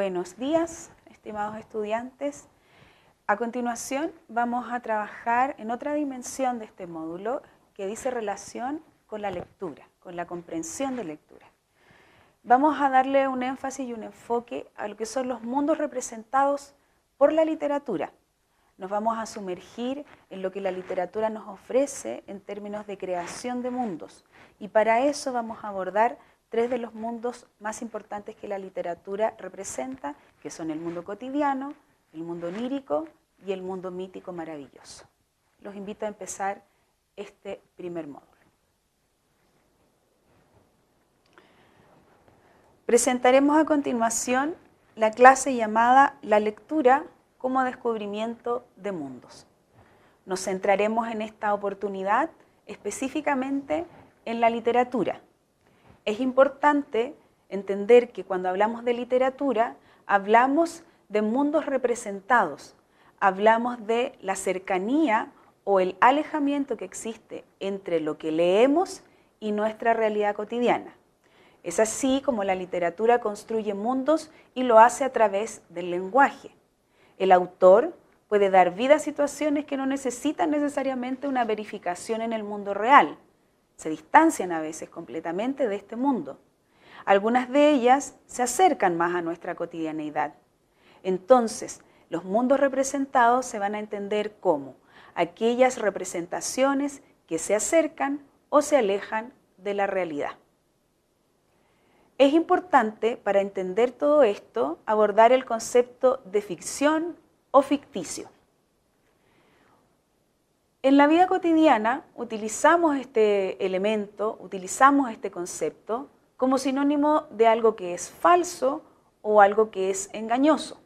Buenos días, estimados estudiantes. A continuación vamos a trabajar en otra dimensión de este módulo que dice relación con la lectura, con la comprensión de lectura. Vamos a darle un énfasis y un enfoque a lo que son los mundos representados por la literatura. Nos vamos a sumergir en lo que la literatura nos ofrece en términos de creación de mundos. Y para eso vamos a abordar tres de los mundos más importantes que la literatura representa, que son el mundo cotidiano, el mundo onírico y el mundo mítico maravilloso. Los invito a empezar este primer módulo. Presentaremos a continuación la clase llamada La lectura como descubrimiento de mundos. Nos centraremos en esta oportunidad específicamente en la literatura. Es importante entender que cuando hablamos de literatura, hablamos de mundos representados, hablamos de la cercanía o el alejamiento que existe entre lo que leemos y nuestra realidad cotidiana. Es así como la literatura construye mundos y lo hace a través del lenguaje. El autor puede dar vida a situaciones que no necesitan necesariamente una verificación en el mundo real. Se distancian a veces completamente de este mundo. Algunas de ellas se acercan más a nuestra cotidianeidad. Entonces, los mundos representados se van a entender como aquellas representaciones que se acercan o se alejan de la realidad. Es importante, para entender todo esto, abordar el concepto de ficción o ficticio. En la vida cotidiana utilizamos este elemento, utilizamos este concepto como sinónimo de algo que es falso o algo que es engañoso.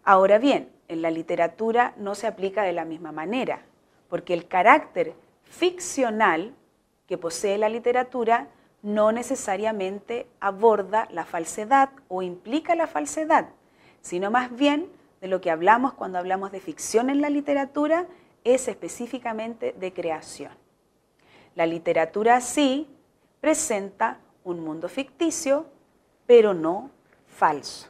Ahora bien, en la literatura no se aplica de la misma manera, porque el carácter ficcional que posee la literatura no necesariamente aborda la falsedad o implica la falsedad, sino más bien de lo que hablamos cuando hablamos de ficción en la literatura es específicamente de creación. La literatura así presenta un mundo ficticio, pero no falso.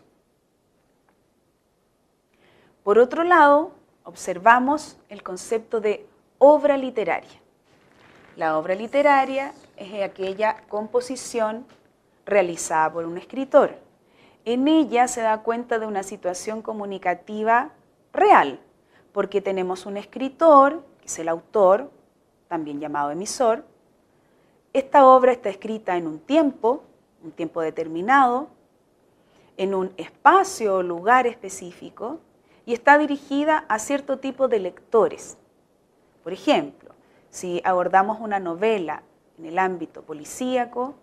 Por otro lado, observamos el concepto de obra literaria. La obra literaria es aquella composición realizada por un escritor. En ella se da cuenta de una situación comunicativa real, porque tenemos un escritor, que es el autor, también llamado emisor. Esta obra está escrita en un tiempo determinado, en un espacio o lugar específico, y está dirigida a cierto tipo de lectores. Por ejemplo, si abordamos una novela en el ámbito policíaco,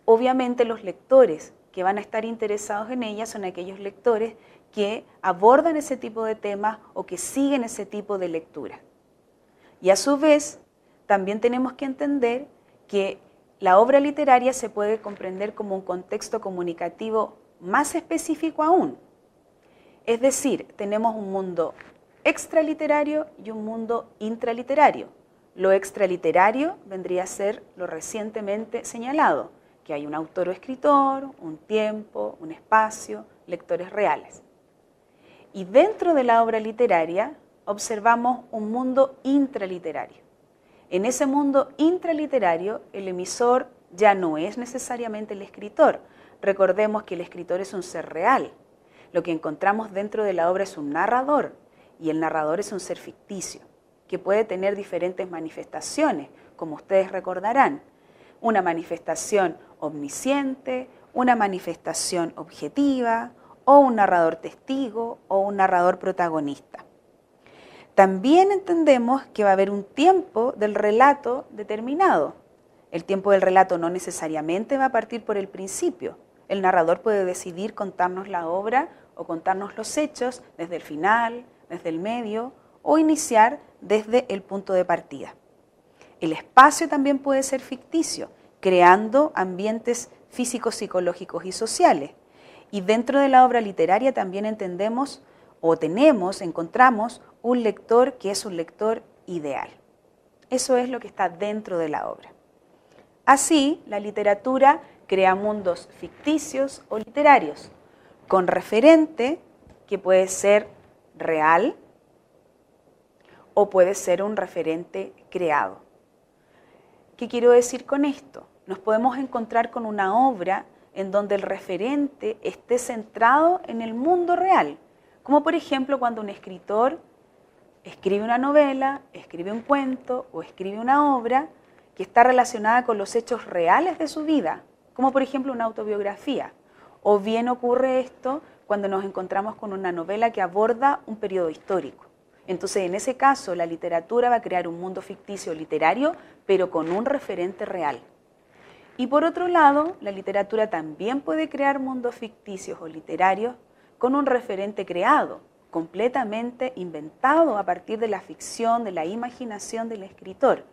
obviamente los lectores que van a estar interesados en ella son aquellos lectores que abordan ese tipo de temas o que siguen ese tipo de lectura. Y a su vez, también tenemos que entender que la obra literaria se puede comprender como un contexto comunicativo más específico aún. Es decir, tenemos un mundo extraliterario y un mundo intraliterario. Lo extraliterario vendría a ser lo recientemente señalado, que hay un autor o escritor, un tiempo, un espacio, lectores reales. Y dentro de la obra literaria observamos un mundo intraliterario. En ese mundo intraliterario el emisor ya no es necesariamente el escritor. Recordemos que el escritor es un ser real. Lo que encontramos dentro de la obra es un narrador y el narrador es un ser ficticio que puede tener diferentes manifestaciones, como ustedes recordarán. Una manifestación omnisciente, una manifestación objetiva, o un narrador testigo, o un narrador protagonista. También entendemos que va a haber un tiempo del relato determinado. El tiempo del relato no necesariamente va a partir por el principio. El narrador puede decidir contarnos la obra o contarnos los hechos desde el final, desde el medio, o iniciar desde el punto de partida. El espacio también puede ser ficticio, creando ambientes físicos, psicológicos y sociales. Y dentro de la obra literaria también entendemos o encontramos un lector que es un lector ideal. Eso es lo que está dentro de la obra. Así, la literatura crea mundos ficticios o literarios. con referente, que puede ser real o puede ser un referente creado. ¿Qué quiero decir con esto? Nos podemos encontrar con una obra en donde el referente esté centrado en el mundo real, como por ejemplo cuando un escritor escribe una novela, escribe un cuento o escribe una obra que está relacionada con los hechos reales de su vida, como por ejemplo una autobiografía. O bien ocurre esto cuando nos encontramos con una novela que aborda un periodo histórico. Entonces, en ese caso, la literatura va a crear un mundo ficticio literario, pero con un referente real. Y por otro lado, la literatura también puede crear mundos ficticios o literarios con un referente creado, completamente inventado a partir de la ficción, de la imaginación del escritor.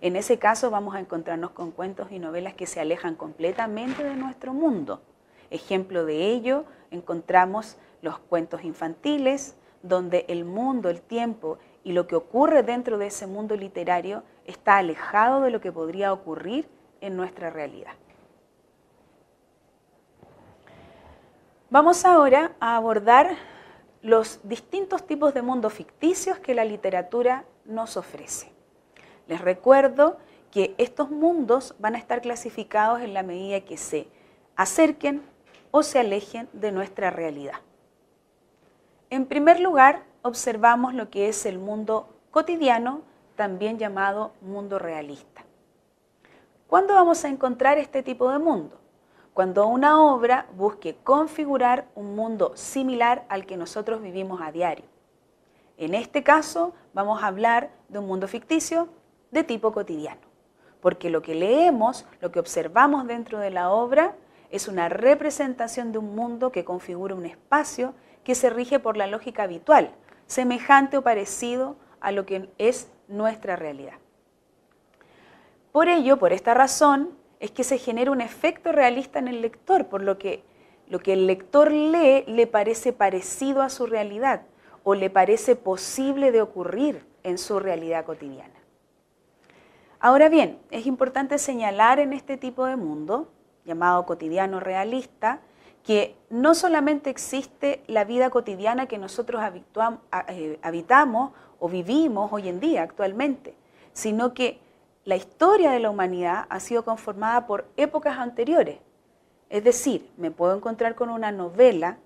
En ese caso vamos a encontrarnos con cuentos y novelas que se alejan completamente de nuestro mundo. Ejemplo de ello, encontramos los cuentos infantiles, donde el mundo, el tiempo y lo que ocurre dentro de ese mundo literario está alejado de lo que podría ocurrir en nuestra realidad. Vamos ahora a abordar los distintos tipos de mundos ficticios que la literatura nos ofrece. Les recuerdo que estos mundos van a estar clasificados en la medida que se acerquen o se alejen de nuestra realidad. En primer lugar, observamos lo que es el mundo cotidiano, también llamado mundo realista. ¿Cuándo vamos a encontrar este tipo de mundo? Cuando una obra busque configurar un mundo similar al que nosotros vivimos a diario. En este caso, vamos a hablar de un mundo ficticio de tipo cotidiano, porque lo que leemos, lo que observamos dentro de la obra, es una representación de un mundo que configura un espacio que se rige por la lógica habitual, semejante o parecido a lo que es nuestra realidad. Por ello, por esta razón, es que se genera un efecto realista en el lector, por lo que el lector lee le parece parecido a su realidad o le parece posible de ocurrir en su realidad cotidiana. Ahora bien, es importante señalar en este tipo de mundo, llamado cotidiano realista, que no solamente existe la vida cotidiana que nosotros habitamos o vivimos hoy en día actualmente, sino que la historia de la humanidad ha sido conformada por épocas anteriores. Es decir, me puedo encontrar con una novela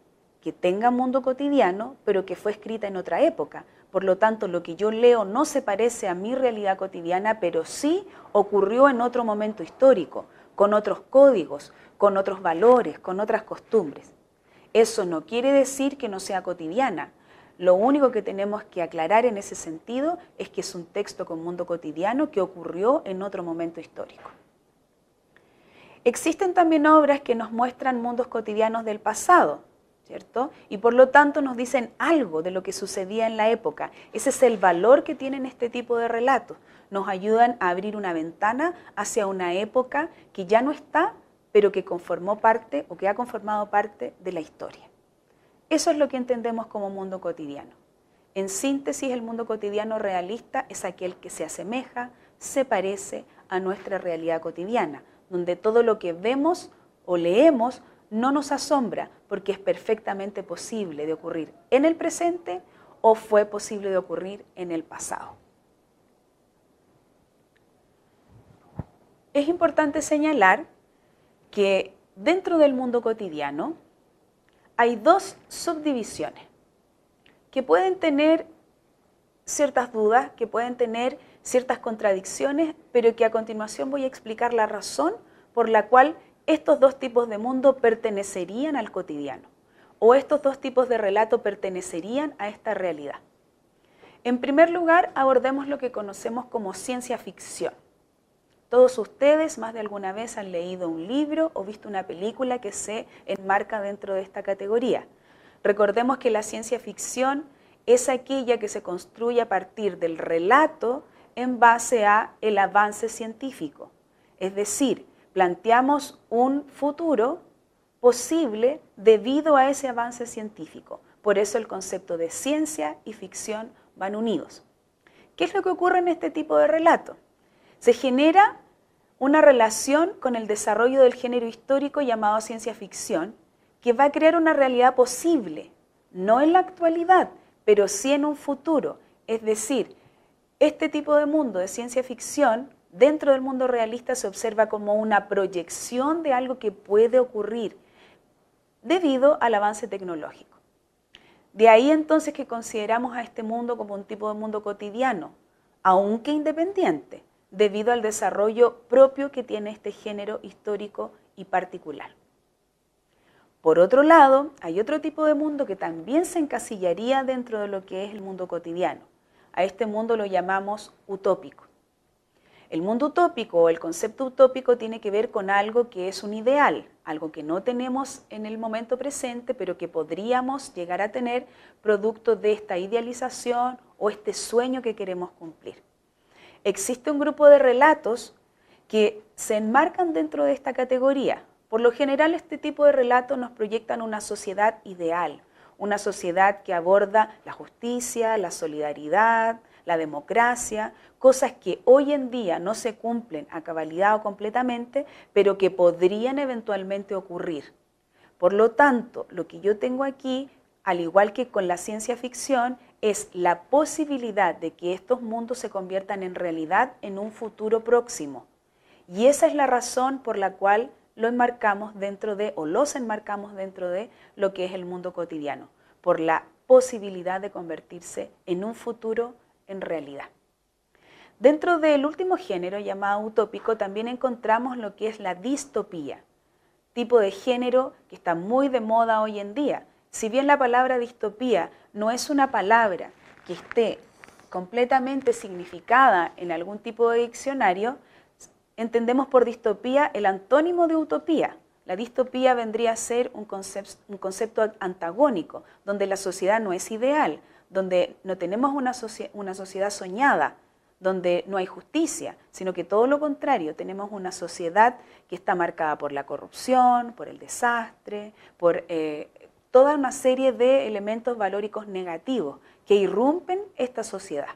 que tenga mundo cotidiano, pero que fue escrita en otra época. Por lo tanto, lo que yo leo no se parece a mi realidad cotidiana, pero sí ocurrió en otro momento histórico, con otros códigos, con otros valores, con otras costumbres. Eso no quiere decir que no sea cotidiana. Lo único que tenemos que aclarar en ese sentido es que es un texto con mundo cotidiano que ocurrió en otro momento histórico. Existen también obras que nos muestran mundos cotidianos del pasado, ¿cierto? Y por lo tanto nos dicen algo de lo que sucedía en la época. Ese es el valor que tienen este tipo de relatos. Nos ayudan a abrir una ventana hacia una época que ya no está, pero que conformó parte o que ha conformado parte de la historia. Eso es lo que entendemos como mundo cotidiano. En síntesis, el mundo cotidiano realista es aquel que se asemeja, se parece a nuestra realidad cotidiana, donde todo lo que vemos o leemos no nos asombra porque es perfectamente posible de ocurrir en el presente o fue posible de ocurrir en el pasado. Es importante señalar que dentro del mundo cotidiano hay dos subdivisiones que pueden tener ciertas dudas, que pueden tener ciertas contradicciones, pero que a continuación voy a explicar la razón por la cual estos dos tipos de mundo pertenecerían al cotidiano, o estos dos tipos de relato pertenecerían a esta realidad. En primer lugar, abordemos lo que conocemos como ciencia ficción. Todos ustedes más de alguna vez han leído un libro o visto una película que se enmarca dentro de esta categoría. Recordemos que la ciencia ficción es aquella que se construye a partir del relato en base a el avance científico. Es decir, planteamos un futuro posible debido a ese avance científico. Por eso el concepto de ciencia y ficción van unidos. ¿Qué es lo que ocurre en este tipo de relato? Se genera una relación con el desarrollo del género histórico llamado ciencia ficción, que va a crear una realidad posible, no en la actualidad, pero sí en un futuro. Es decir, este tipo de mundo de ciencia ficción, dentro del mundo realista se observa como una proyección de algo que puede ocurrir debido al avance tecnológico. De ahí entonces que consideramos a este mundo como un tipo de mundo cotidiano, aunque independiente, debido al desarrollo propio que tiene este género histórico y particular. Por otro lado, hay otro tipo de mundo que también se encasillaría dentro de lo que es el mundo cotidiano. A este mundo lo llamamos utópico. El mundo utópico o el concepto utópico tiene que ver con algo que es un ideal, algo que no tenemos en el momento presente, pero que podríamos llegar a tener producto de esta idealización o este sueño que queremos cumplir. Existe un grupo de relatos que se enmarcan dentro de esta categoría. Por lo general, este tipo de relatos nos proyectan una sociedad ideal, una sociedad que aborda la justicia, la solidaridad, la democracia, cosas que hoy en día no se cumplen a cabalidad o completamente, pero que podrían eventualmente ocurrir. Por lo tanto, lo que yo tengo aquí, al igual que con la ciencia ficción, es la posibilidad de que estos mundos se conviertan en realidad en un futuro próximo. Y esa es la razón por la cual lo enmarcamos dentro de, o los enmarcamos dentro de lo que es el mundo cotidiano, por la posibilidad de convertirse en un futuro en realidad. Dentro del último género llamado utópico también encontramos lo que es la distopía, tipo de género que está muy de moda hoy en día. Si bien la palabra distopía no es una palabra que esté completamente significada en algún tipo de diccionario, entendemos por distopía el antónimo de utopía. La distopía vendría a ser un concepto antagónico, donde la sociedad no es ideal, donde no tenemos una sociedad soñada, donde no hay justicia, sino que todo lo contrario, tenemos una sociedad que está marcada por la corrupción, por el desastre, por toda una serie de elementos valóricos negativos que irrumpen esta sociedad.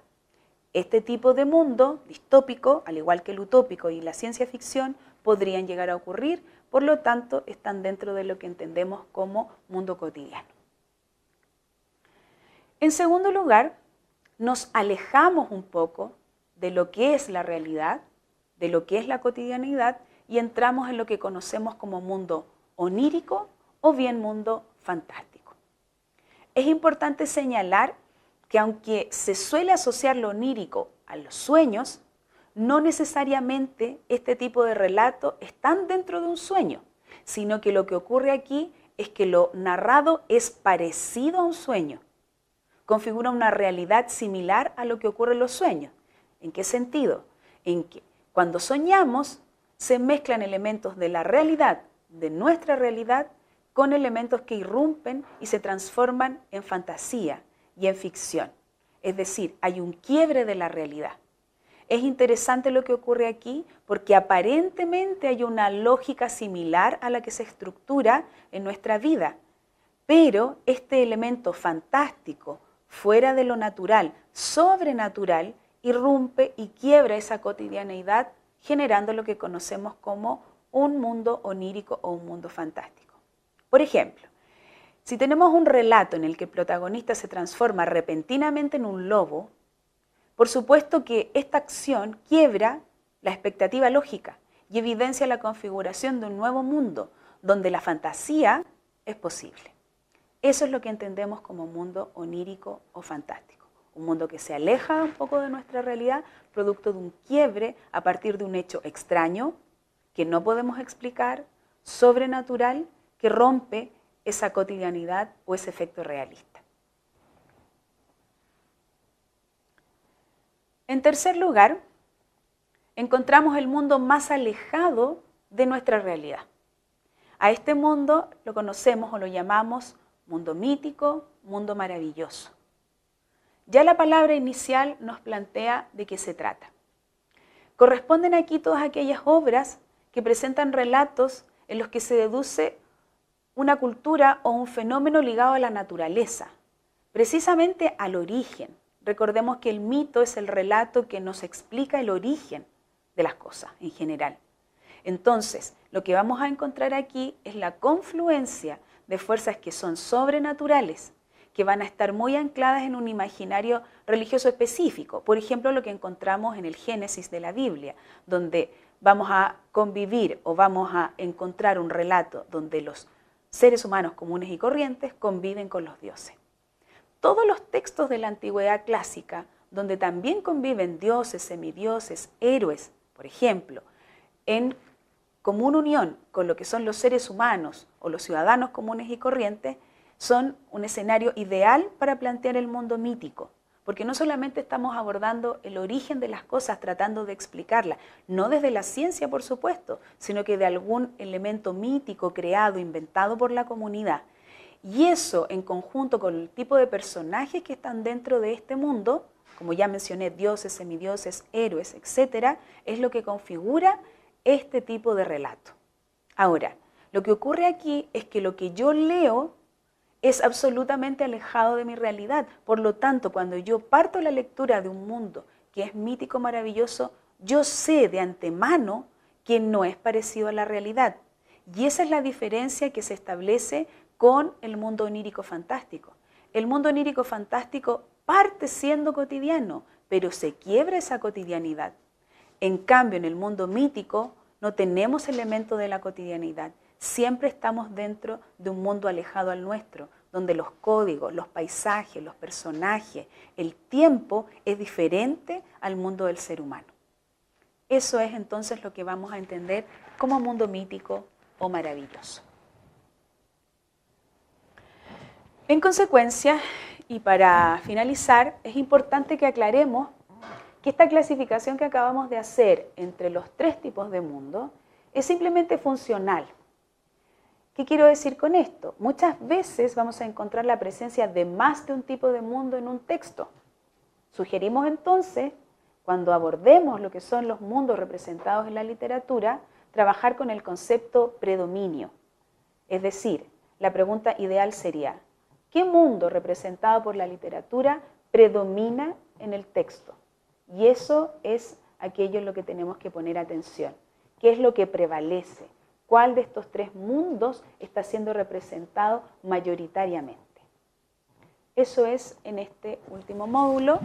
Este tipo de mundo distópico, al igual que el utópico y la ciencia ficción, podrían llegar a ocurrir, por lo tanto, están dentro de lo que entendemos como mundo cotidiano. En segundo lugar, nos alejamos un poco de lo que es la realidad, de lo que es la cotidianidad, y entramos en lo que conocemos como mundo onírico o bien mundo fantástico. Es importante señalar que aunque se suele asociar lo onírico a los sueños, no necesariamente este tipo de relatos están dentro de un sueño, sino que lo que ocurre aquí es que lo narrado es parecido a un sueño. Configura una realidad similar a lo que ocurre en los sueños. ¿En qué sentido? En que cuando soñamos se mezclan elementos de la realidad, de nuestra realidad, con elementos que irrumpen y se transforman en fantasía y en ficción. Es decir, hay un quiebre de la realidad. Es interesante lo que ocurre aquí porque aparentemente hay una lógica similar a la que se estructura en nuestra vida, pero este elemento fantástico, fuera de lo natural, sobrenatural, irrumpe y quiebra esa cotidianeidad, generando lo que conocemos como un mundo onírico o un mundo fantástico. Por ejemplo, si tenemos un relato en el que el protagonista se transforma repentinamente en un lobo, por supuesto que esta acción quiebra la expectativa lógica y evidencia la configuración de un nuevo mundo donde la fantasía es posible. Eso es lo que entendemos como mundo onírico o fantástico. Un mundo que se aleja un poco de nuestra realidad, producto de un quiebre a partir de un hecho extraño, que no podemos explicar, sobrenatural, que rompe esa cotidianidad o ese efecto realista. En tercer lugar, encontramos el mundo más alejado de nuestra realidad. A este mundo lo conocemos o lo llamamos mundo mítico, mundo maravilloso. Ya la palabra inicial nos plantea de qué se trata. Corresponden aquí todas aquellas obras que presentan relatos en los que se deduce una cultura o un fenómeno ligado a la naturaleza, precisamente al origen. Recordemos que el mito es el relato que nos explica el origen de las cosas en general. Entonces, lo que vamos a encontrar aquí es la confluencia de fuerzas que son sobrenaturales, que van a estar muy ancladas en un imaginario religioso específico. Por ejemplo, lo que encontramos en el Génesis de la Biblia, donde vamos a convivir o vamos a encontrar un relato donde los seres humanos comunes y corrientes conviven con los dioses. Todos los textos de la antigüedad clásica, donde también conviven dioses, semidioses, héroes, por ejemplo, en común unión con lo que son los seres humanos o los ciudadanos comunes y corrientes, son un escenario ideal para plantear el mundo mítico, porque no solamente estamos abordando el origen de las cosas, tratando de explicarlas, no desde la ciencia, por supuesto, sino que de algún elemento mítico creado, inventado por la comunidad. Y eso, en conjunto con el tipo de personajes que están dentro de este mundo, como ya mencioné, dioses, semidioses, héroes, etc., es lo que configura este tipo de relato. Ahora, lo que ocurre aquí es que lo que yo leo es absolutamente alejado de mi realidad. Por lo tanto, cuando yo parto la lectura de un mundo que es mítico, maravilloso, yo sé de antemano que no es parecido a la realidad. Y esa es la diferencia que se establece con el mundo onírico fantástico. El mundo onírico fantástico parte siendo cotidiano, pero se quiebra esa cotidianidad. En cambio, en el mundo mítico no tenemos elementos de la cotidianidad. Siempre estamos dentro de un mundo alejado al nuestro, donde los códigos, los paisajes, los personajes, el tiempo es diferente al mundo del ser humano. Eso es entonces lo que vamos a entender como mundo mítico o maravilloso. En consecuencia, y para finalizar, es importante que aclaremos que esta clasificación que acabamos de hacer entre los tres tipos de mundo es simplemente funcional. ¿Qué quiero decir con esto? Muchas veces vamos a encontrar la presencia de más de un tipo de mundo en un texto. Sugerimos entonces, cuando abordemos lo que son los mundos representados en la literatura, trabajar con el concepto predominio. Es decir, la pregunta ideal sería, ¿qué mundo representado por la literatura predomina en el texto? Y eso es aquello en lo que tenemos que poner atención. ¿Qué es lo que prevalece? ¿Cuál de estos tres mundos está siendo representado mayoritariamente? Eso es en este último módulo.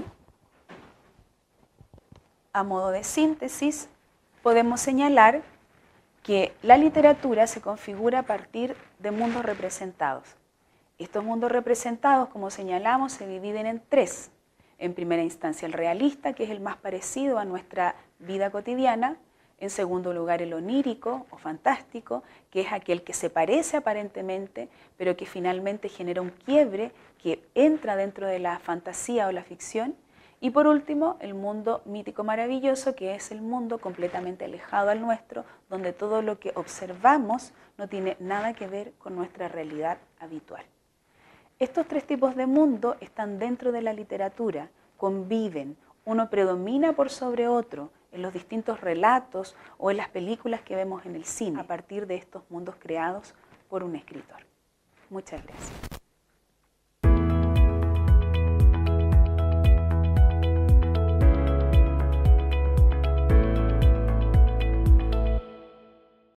A modo de síntesis, podemos señalar que la literatura se configura a partir de mundos representados. Estos mundos representados, como señalamos, se dividen en tres. En primera instancia, el realista, que es el más parecido a nuestra vida cotidiana. En segundo lugar, el onírico o fantástico, que es aquel que se parece aparentemente, pero que finalmente genera un quiebre que entra dentro de la fantasía o la ficción. Y por último, el mundo mítico maravilloso, que es el mundo completamente alejado al nuestro, donde todo lo que observamos no tiene nada que ver con nuestra realidad habitual. Estos tres tipos de mundo están dentro de la literatura, conviven, uno predomina por sobre otro en los distintos relatos o en las películas que vemos en el cine, a partir de estos mundos creados por un escritor. Muchas gracias.